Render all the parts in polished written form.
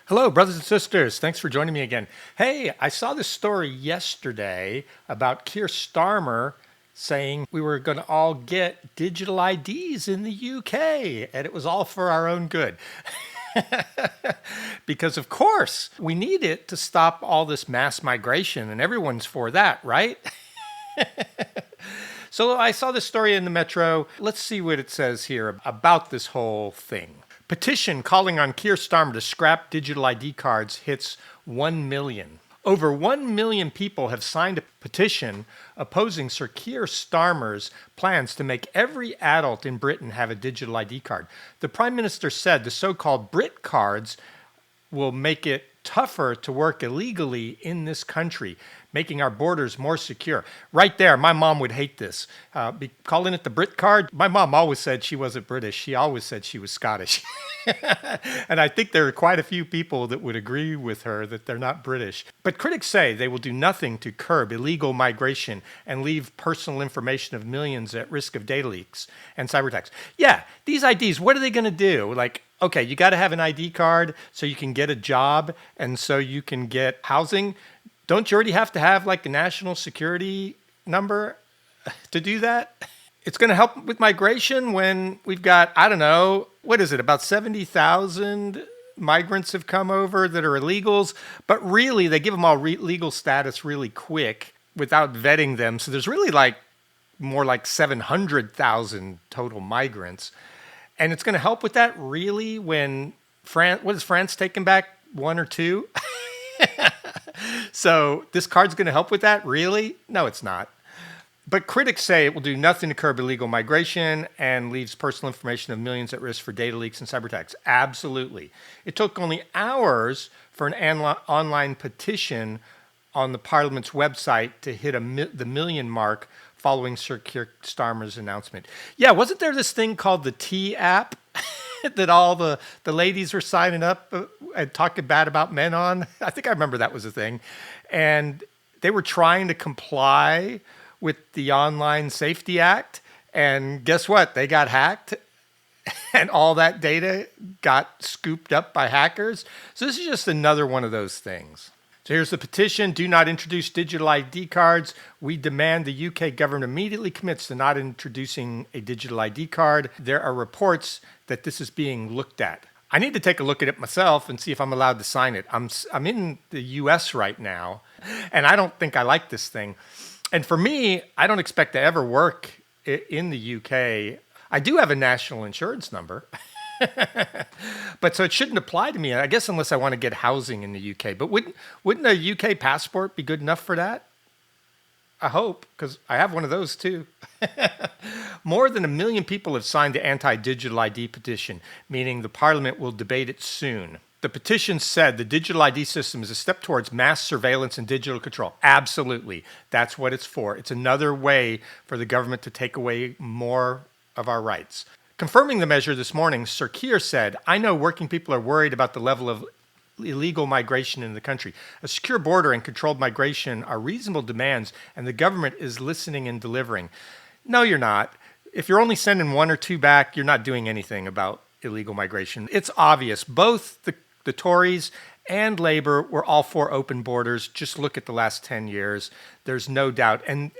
Hello, brothers and sisters. Thanks for joining me again. Hey, I saw this story yesterday about Keir Starmer saying we were going to all get digital IDs in the UK, and it was all for our own good. Because, of course, we need it to stop all this mass migration, and everyone's for that, right? So I saw this story in the Metro. Let's see what it says here about this whole thing. Petition calling on Keir Starmer to scrap digital ID cards hits 1 million. Over 1 million people have signed a petition opposing Sir Keir Starmer's plans to make every adult in Britain have a digital ID card. The Prime Minister said the so-called Brit cards will make it tougher to work illegally in this country, making our borders more secure. Right there, my mom would hate this. Calling it the Brit card, my mom always said she wasn't British. She always said she was Scottish. And I think there are quite a few people that would agree with her that they're not British. But critics say they will do nothing to curb illegal migration and leave personal information of millions at risk of data leaks and cyber attacks. Yeah, these IDs, what are they going to do? Like, okay, you got to have an ID card so you can get a job and so you can get housing. Don't you already have to have like a national security number to do that? It's going to help with migration when we've got, I don't know, what is it, about 70,000 migrants have come over that are illegals, but really they give them all legal status really quick without vetting them. So there's really like more like 700,000 total migrants. And it's going to help with that really when what is France taking back one or two? So this card's going to help with that? Really? No, it's not. But critics say it will do nothing to curb illegal migration and leaves personal information of millions at risk for data leaks and cyber attacks. Absolutely. It took only hours for an online petition on the Parliament's website to hit the million mark following Sir Keir Starmer's announcement. Yeah, wasn't there this thing called the T app that all the ladies were signing up and talking bad about men on? I think I remember that was a thing. And they were trying to comply with the Online Safety Act. And guess what? They got hacked and all that data got scooped up by hackers. So this is just another one of those things. So here's the petition. Do not introduce digital ID cards. We demand the UK government immediately commits to not introducing a digital ID card. There are reports that this is being looked at. I need to take a look at it myself and see if I'm allowed to sign it. I'm in the US right now, and I don't think I like this thing. And for me, I don't expect to ever work in the UK. I do have a national insurance number. But so it shouldn't apply to me, I guess, unless I want to get housing in the UK. But wouldn't a UK passport be good enough for that? I hope, because I have one of those too. More than 1 million people have signed the anti-digital ID petition, meaning the Parliament will debate it soon. The petition said the digital ID system is a step towards mass surveillance and digital control. Absolutely. That's what it's for. It's another way for the government to take away more of our rights. Confirming the measure this morning, Sir Keir said, I know working people are worried about the level of illegal migration in the country. A secure border and controlled migration are reasonable demands, and the government is listening and delivering. No, you're not. If you're only sending one or two back, you're not doing anything about illegal migration. It's obvious. Both the Tories and Labour were all for open borders. Just look at the last 10 years. There's no doubt. And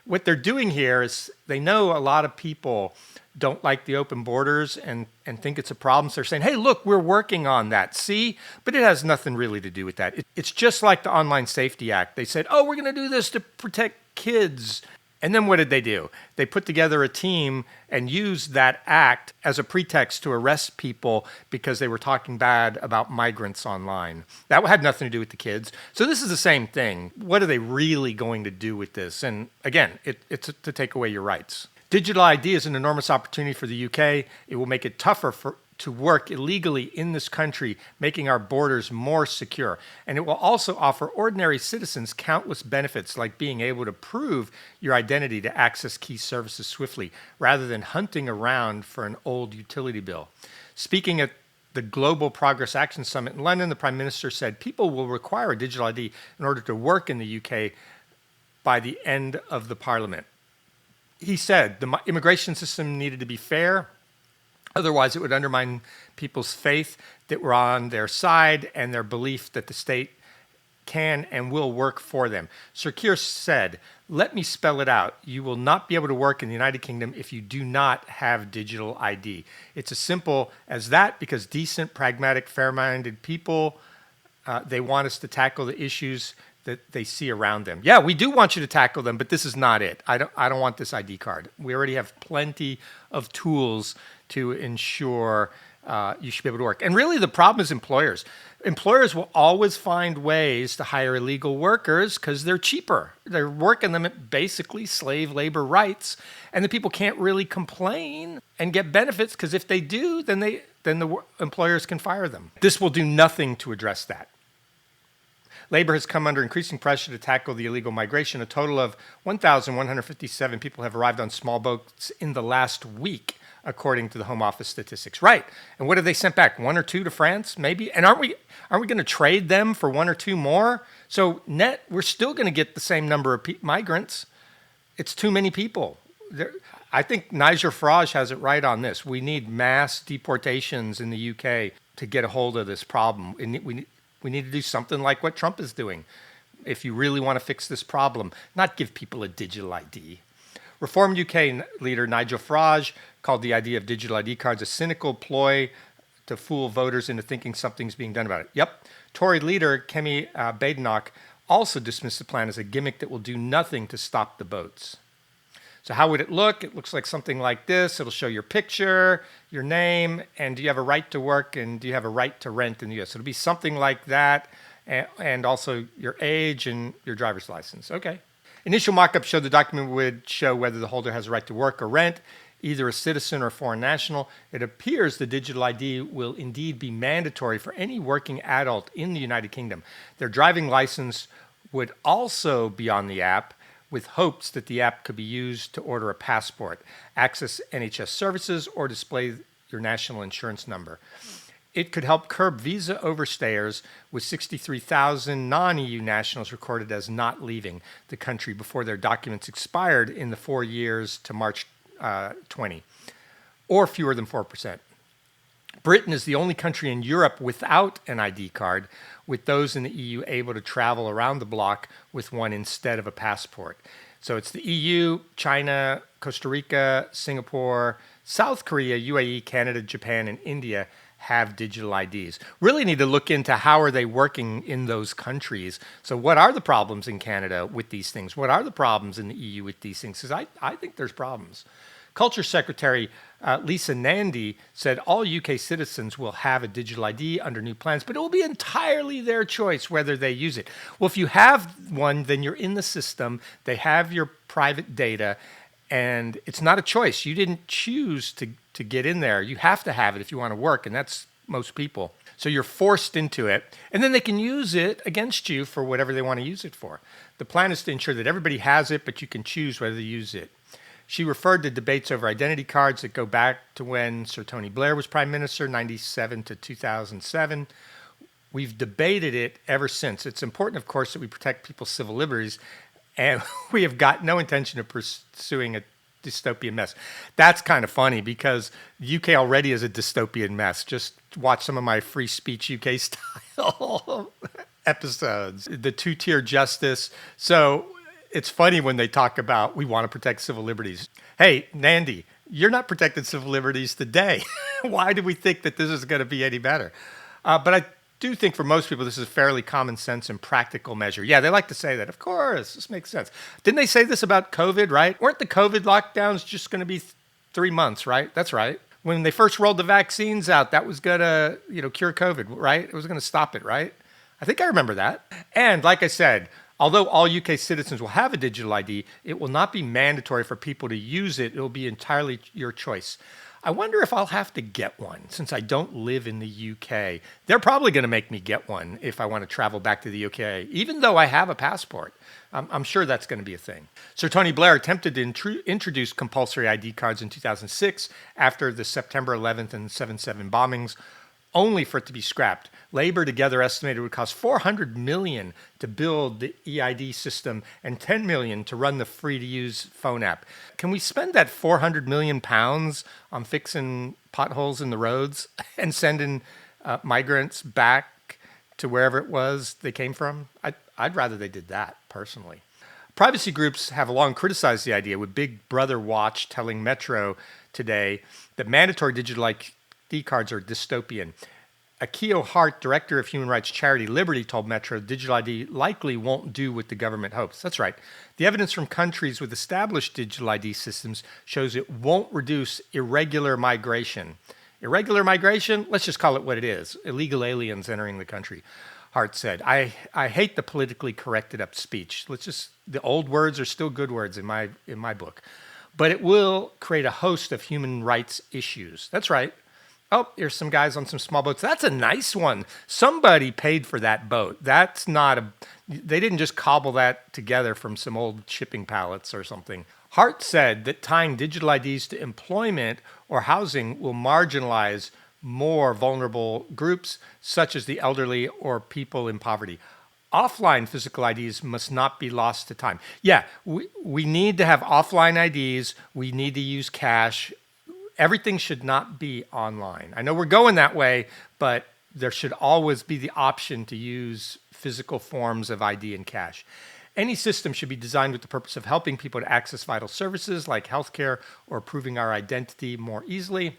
what they're doing here is they know a lot of people don't like the open borders and think it's a problem. So they're saying, hey, look, we're working on that. See? But it has nothing really to do with that. It's just like the Online Safety Act. They said, oh, we're going to do this to protect kids. And then what did they do? They put together a team and used that act as a pretext to arrest people because they were talking bad about migrants online. That had nothing to do with the kids. So this is the same thing. What are they really going to do with this? And again, it's to take away your rights. Digital ID is an enormous opportunity for the UK. It will make it tougher to work illegally in this country, making our borders more secure. And it will also offer ordinary citizens countless benefits, like being able to prove your identity to access key services swiftly, rather than hunting around for an old utility bill. Speaking at the Global Progress Action Summit in London, the Prime Minister said people will require a digital ID in order to work in the UK by the end of the Parliament. He said the immigration system needed to be fair Otherwise, it would undermine people's faith that we're on their side and their belief that the state can and will work for them. Sir Keir said, "Let me spell it out. You will not be able to work in the United Kingdom if you do not have digital ID." It's as simple as that, because decent, pragmatic, fair-minded people, they want us to tackle the issues that they see around them. Yeah, we do want you to tackle them, but this is not it. I don't want this ID card. We already have plenty of tools to ensure you should be able to work. And really, the problem is employers. Employers will always find ways to hire illegal workers because they're cheaper. They're working them at basically slave labor rights, and the people can't really complain and get benefits, because if they do, then the employers can fire them. This will do nothing to address that. Labor has come under increasing pressure to tackle the illegal migration. A total of 1,157 people have arrived on small boats in the last week, according to the Home Office statistics. Right. And what have they sent back? One or two to France, maybe? And aren't we going to trade them for one or two more? So net, we're still going to get the same number of migrants. It's too many people. I think Nigel Farage has it right on this. We need mass deportations in the UK to get a hold of this problem. We need to do something like what Trump is doing if you really want to fix this problem, not give people a digital ID. Reformed UK leader Nigel Farage called the idea of digital ID cards a cynical ploy to fool voters into thinking something's being done about it. Yep. Tory leader Kemi Badenoch also dismissed the plan as a gimmick that will do nothing to stop the boats. So how would it look? It looks like something like this. It'll show your picture, your name, and do you have a right to work, and do you have a right to rent in the U.S.? It'll be something like that, and also your age and your driver's license. Okay. Initial mock-up showed the document would show whether the holder has a right to work or rent, either a citizen or a foreign national. It appears the digital ID will indeed be mandatory for any working adult in the United Kingdom. Their driving license would also be on the app, with hopes that the app could be used to order a passport, access NHS services, or display your national insurance number. It could help curb visa overstayers, with 63,000 non-EU nationals recorded as not leaving the country before their documents expired in the 4 years to March 20, or fewer than 4%. Britain is the only country in Europe without an ID card, with those in the EU able to travel around the bloc with one instead of a passport. So it's the EU, China, Costa Rica, Singapore, South Korea, UAE, Canada, Japan, and India have digital IDs. Really need to look into how are they working in those countries. So what are the problems in Canada with these things? What are the problems in the EU with these things? Because I think there's problems. Culture Secretary Lisa Nandy said all UK citizens will have a digital ID under new plans, but it will be entirely their choice whether they use it. Well, if you have one, then you're in the system. They have your private data, and it's not a choice. You didn't choose to get in there. You have to have it if you want to work, and that's most people. So you're forced into it, and then they can use it against you for whatever they want to use it for. The plan is to ensure that everybody has it, but you can choose whether to use it. She referred to debates over identity cards that go back to when Sir Tony Blair was Prime Minister, 1997 to 2007. We've debated it ever since. It's important, of course, that we protect people's civil liberties, and we have got no intention of pursuing a dystopian mess. That's kind of funny, because the UK already is a dystopian mess. Just watch some of my Free Speech UK style episodes. The two-tier justice. So it's funny when they talk about we want to protect civil liberties. Hey, Nandy, you're not protecting civil liberties today. Why do we think that this is going to be any better? But I do think for most people this is a fairly common sense and practical measure. Yeah, they like to say that. Of course, this makes sense. Didn't they say this about COVID, right? Weren't the COVID lockdowns just going to be 3 months, right? That's right. When they first rolled the vaccines out, that was going to, cure COVID, right? It was going to stop it, right? I think I remember that. And like I said, although all UK citizens will have a digital ID, it will not be mandatory for people to use it. It will be entirely your choice. I wonder if I'll have to get one since I don't live in the UK. They're probably going to make me get one if I want to travel back to the UK, even though I have a passport. I'm sure that's going to be a thing. Sir Tony Blair attempted to introduce compulsory ID cards in 2006 after the September 11th and 7/7 bombings. only for it to be scrapped. Labor together estimated it would cost $400 million to build the EID system and $10 million to run the free-to-use phone app. Can we spend that 400 million pounds on fixing potholes in the roads and sending migrants back to wherever it was they came from? I'd rather they did that, personally. Privacy groups have long criticized the idea, with Big Brother Watch telling Metro today that mandatory digital ID cards are dystopian. Akio Hart, director of human rights charity Liberty, told Metro digital ID likely won't do what the government hopes. That's right. The evidence from countries with established digital ID systems shows it won't reduce irregular migration. Irregular migration? Let's just call it what it is. Illegal aliens entering the country. Hart said, I hate the politically corrected up speech. The old words are still good words in my book. But it will create a host of human rights issues. That's right. Oh, here's some guys on some small boats. That's a nice one. Somebody paid for that boat. They didn't just cobble that together from some old shipping pallets or something. Hart said that tying digital IDs to employment or housing will marginalize more vulnerable groups, such as the elderly or people in poverty. Offline physical IDs must not be lost to time. Yeah, we need to have offline IDs. We need to use cash. Everything should not be online. I know we're going that way, but there should always be the option to use physical forms of ID and cash. Any system should be designed with the purpose of helping people to access vital services like healthcare or proving our identity more easily,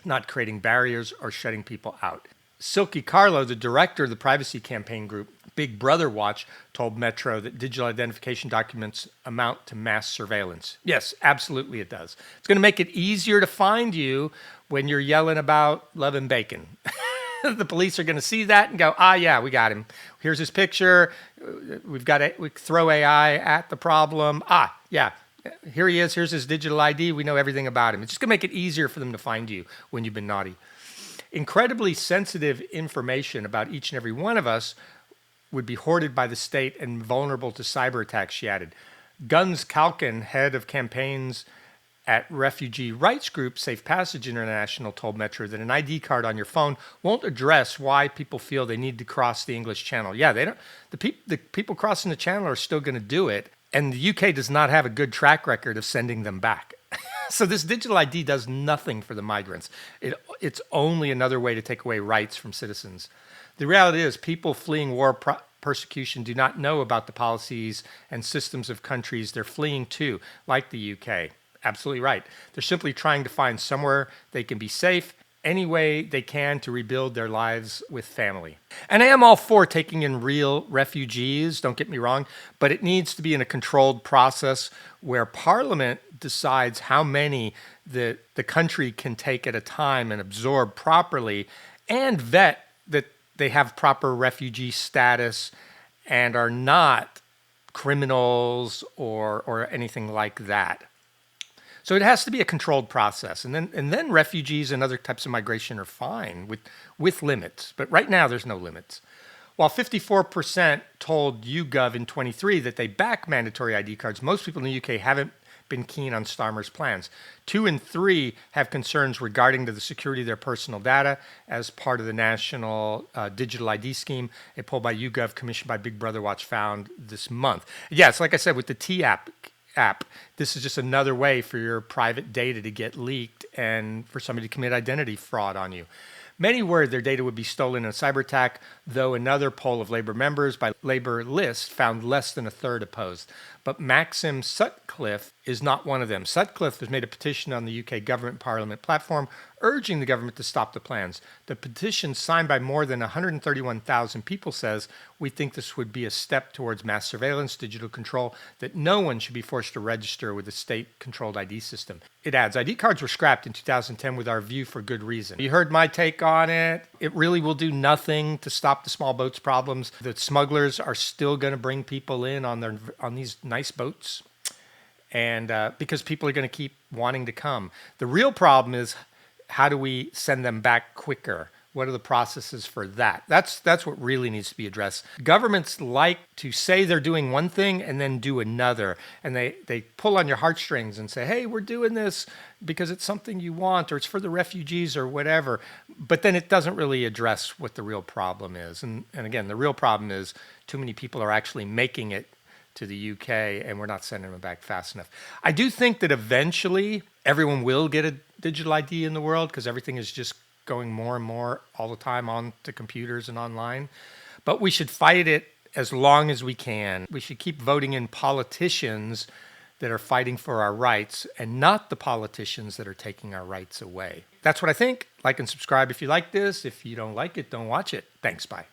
not creating barriers or shutting people out. Silke Carlo, the director of the privacy campaign group Big Brother Watch, told Metro that digital identification documents amount to mass surveillance. Yes, absolutely it does. It's going to make it easier to find you when you're yelling about love and bacon. The police are going to see that and go, yeah, we got him. Here's his picture. We throw AI at the problem. Yeah, here he is. Here's his digital ID. We know everything about him. It's just going to make it easier for them to find you when you've been naughty. Incredibly sensitive information about each and every one of us would be hoarded by the state and vulnerable to cyber attacks, she added. Guns Kalkin, head of campaigns at refugee rights group Safe Passage International, told Metro that an ID card on your phone won't address why people feel they need to cross the English Channel. Yeah, they don't. The people crossing the channel are still going to do it, and the UK does not have a good track record of sending them back. So this digital ID does nothing for the migrants. It's only another way to take away rights from citizens. The reality is people fleeing war persecution do not know about the policies and systems of countries they're fleeing to, like the UK. Absolutely right. They're simply trying to find somewhere they can be safe any way they can to rebuild their lives with family. And I am all for taking in real refugees, don't get me wrong, but it needs to be in a controlled process where Parliament decides how many the country can take at a time and absorb properly, and vet that they have proper refugee status and are not criminals or anything like that. So it has to be a controlled process, and then refugees and other types of migration are fine with limits. But right now, there's no limits. While 54% told YouGov in 23 that they back mandatory ID cards, most people in the UK haven't been keen on Starmer's plans. 2 in 3 have concerns regarding to the security of their personal data as part of the national digital ID scheme. A poll by YouGov commissioned by Big Brother Watch found this month. Yes, like I said, with the T app, this is just another way for your private data to get leaked and for somebody to commit identity fraud on you. Many worried their data would be stolen in a cyber attack, though another poll of Labour members by Labour List found less than a third opposed. But Maxim Sutcliffe is not one of them. Sutcliffe has made a petition on the UK government parliament platform urging the government to stop the plans. The petition, signed by more than 131,000 people, says, "We think this would be a step towards mass surveillance, digital control, that no one should be forced to register with a state-controlled ID system." It adds, ID cards were scrapped in 2010 with our view for good reason. You heard my take on it. It really will do nothing to stop the small boats problems. The smugglers are still going to bring people in on these nice boats, and because people are going to keep wanting to come. The real problem is, how do we send them back quicker What are the processes for that? That's what really needs to be addressed. Governments like to say they're doing one thing and then do another. And they pull on your heartstrings and say, hey, we're doing this because it's something you want or it's for the refugees or whatever. But then it doesn't really address what the real problem is. And again, the real problem is too many people are actually making it to the UK and we're not sending them back fast enough. I do think that eventually everyone will get a digital ID in the world because everything is just going more and more all the time on to computers and online. But we should fight it as long as we can. We should keep voting in politicians that are fighting for our rights and not the politicians that are taking our rights away. That's what I think. Like and subscribe if you like this. If you don't like it, don't watch it. Thanks. Bye.